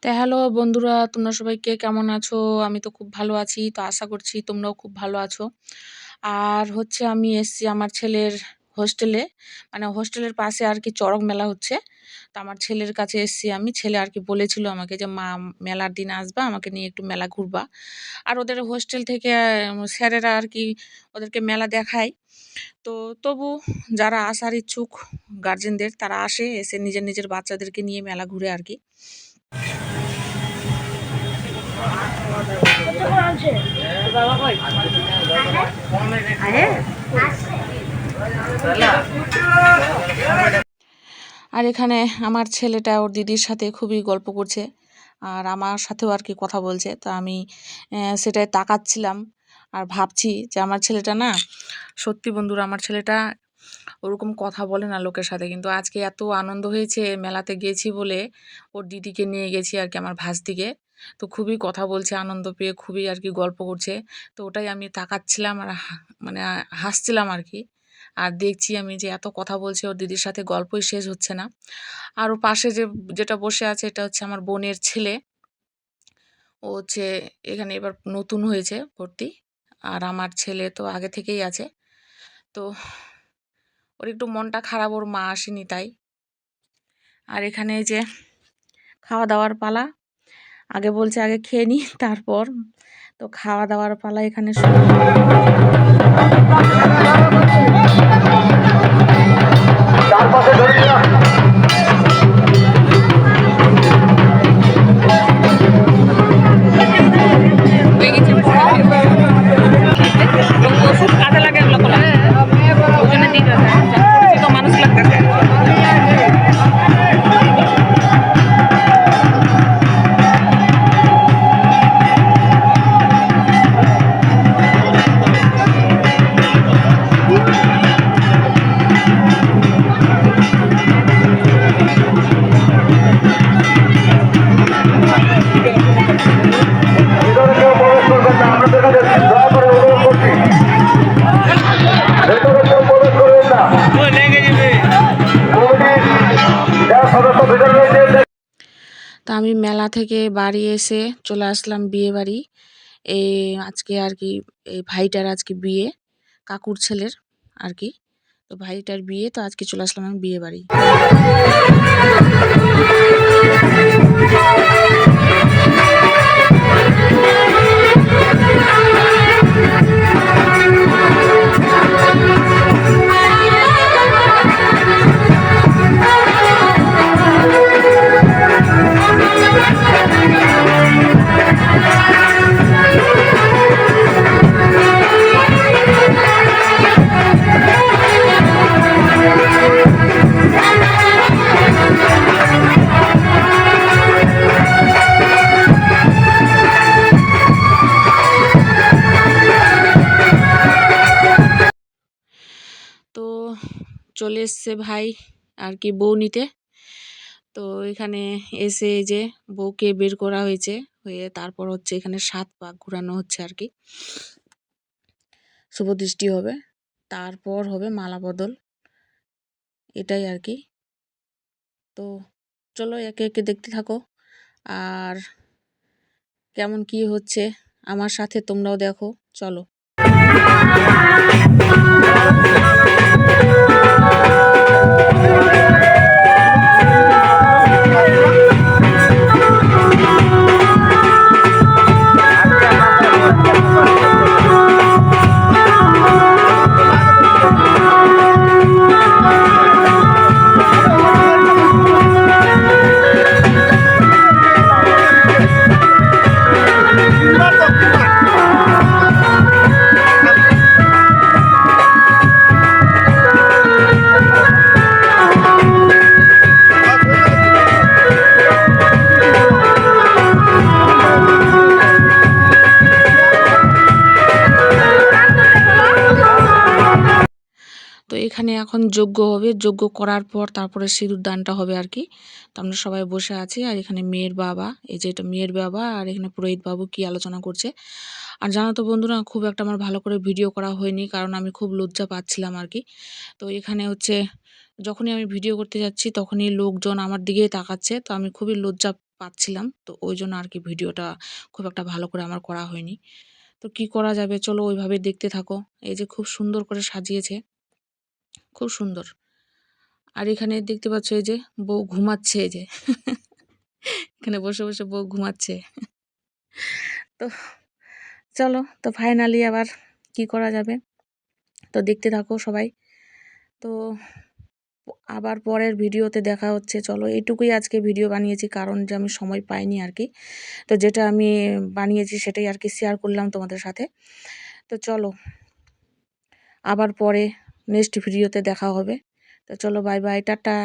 তো হ্যালো বন্ধুরা, তোমরা সবাই কে কেমন আছো? আমি তো খুব ভালো আছি। তো আশা করছি তোমরাও খুব ভালো আছো। আর হচ্ছে আমি এসছি আমার ছেলের হোস্টেলে, মানে হোস্টেলের পাশে আর কি চড়ক মেলা হচ্ছে। তো আমার ছেলের কাছে এসছি আমি। ছেলে আর কি বলেছিল আমাকে যে, "মা মেলার দিন আসবা, আমাকে নিয়ে একটু মেলা ঘুরবা।" আর ওদের হোস্টেল থেকে স্যারেরা আর কি ওদেরকে মেলা দেখায়। তো তবু যারা আসার ইচ্ছুক গার্জেনদের তারা আসে, এসে নিজের বাচ্চাদেরকে নিয়ে মেলা ঘুরে আর কি। আর এখানে আমার ছেলেটা ওর দিদির সাথে খুবই গল্প করছে, আর আমার সাথেও আর কি কথা বলছে। তো আমি সেটাই তাকাচ্ছিলাম আর ভাবছি যে আমার ছেলেটা না, সত্যি বন্ধুরা, আমার ছেলেটা ওরকম কথা বলে না লোকের সাথে, কিন্তু আজকে এত আনন্দ হয়েছে মেলাতে গেছি বলে। ওর দিদিকে নিয়ে গেছি আর কি, আমার ভাস্তিকে। তো খুবই কথা বলছে আনন্দ পেয়ে, খুবই আর কি গল্প করছে। তো ওটাই আমি তাকাচ্ছিলাম আর মানে হাসছিলাম আর কি। আর দেখছি আমি যে এত কথা বলছে, ওর দিদির সাথে গল্পই শেষ হচ্ছে না। আর ওর পাশে যেটা বসে আছে, এটা হচ্ছে আমার বোনের ছেলে। ও হচ্ছে এখানে এবার নতুন হয়েছে ভর্তি। আর আমার ছেলে তো আগে থেকেই আছে। তো ওর একটু মনটা খারাপ, ওর মা আসেনি তাই। আর এখানে এই যে খাওয়া দাওয়ার পালা, আগে বলছে আগে খেয়ে নি তারপর। তো খাওয়া দাওয়ার পালা এখানে শুরু। ওষুধ কাজে লাগে এগুলো কলা, ওই জন্য দিতে পরিচিত মানুষ লাগতেছে। তা আমি মেলা থেকে বাড়ি এসে চলে আসলাম বিয়ে বাড়ি। এই আজকে আর কি এই ভাইটার আজকে বিয়ে, কাকুর ছেলের আর কি। তো ভাইটার বিয়ে, তো আজকে চলে আসলাম আমি বিয়ে বাড়ি। তো চলে এসছে ভাই আর কি বউ নিতে। তো এখানে এসে এই যে বউকে বের করা হয়েছে, হয়ে তারপর হচ্ছে এখানে 7 পাক ঘোরানো হচ্ছে আর কি। শুভ দৃষ্টি হবে, তারপর হবে মালা বদল, এটাই আর কি। তো চলো একে একে দেখতে থাকো, আর কেমন কি হচ্ছে আমার সাথে তোমরাও দেখো, চলো। তো এখানে এখন যজ্ঞ হবে, যজ্ঞ করার পর তারপরে সিঁদুর দানটা হবে আর কি। তো আমরা সবাই বসে আছি, আর এখানে মেয়ের বাবা, এই যে এটা মেয়ের বাবা, আর এখানে পুরোহিত বাবু কি আলোচনা করছে। আর জানো তো বন্ধুরা, খুব একটা আমার ভালো করে ভিডিও করা হয়নি, কারণ আমি খুব লজ্জা পাচ্ছিলাম আর কি। তো এখানে হচ্ছে যখনই আমি ভিডিও করতে যাচ্ছি তখনই লোকজন আমার দিকেই তাকাচ্ছে, তো আমি খুবই লজ্জা পাচ্ছিলাম, তো ওই জন্য আর কি ভিডিওটা খুব একটা ভালো করে আমার করা হয়নি। তো কি করা যাবে, চলো ওইভাবে দেখতে থাকো। এই যে খুব সুন্দর করে সাজিয়েছে, খুব সুন্দর। আর এখানে দেখতে পাচ্ছ এই যে বউ ঘুমাচ্ছে, এই যে এখানে বসে বসে বউ ঘুমাচ্ছে। তো চলো, তো ফাইনালি আবার কি করা যাবে, তো দেখতে থাকো সবাই। তো আবার পরের ভিডিওতে দেখা হচ্ছে। চলো, এইটুকুই আজকে ভিডিও বানিয়েছি, কারণ যে আমি সময় পাইনি আর কি। তো যেটা আমি বানিয়েছি সেটাই আর কি শেয়ার করলাম তোমাদের সাথে। তো চলো, আবার পরে নেক্সট ভিডিওতে দেখা হবে। তো চলো, বাই বাই, টাটা।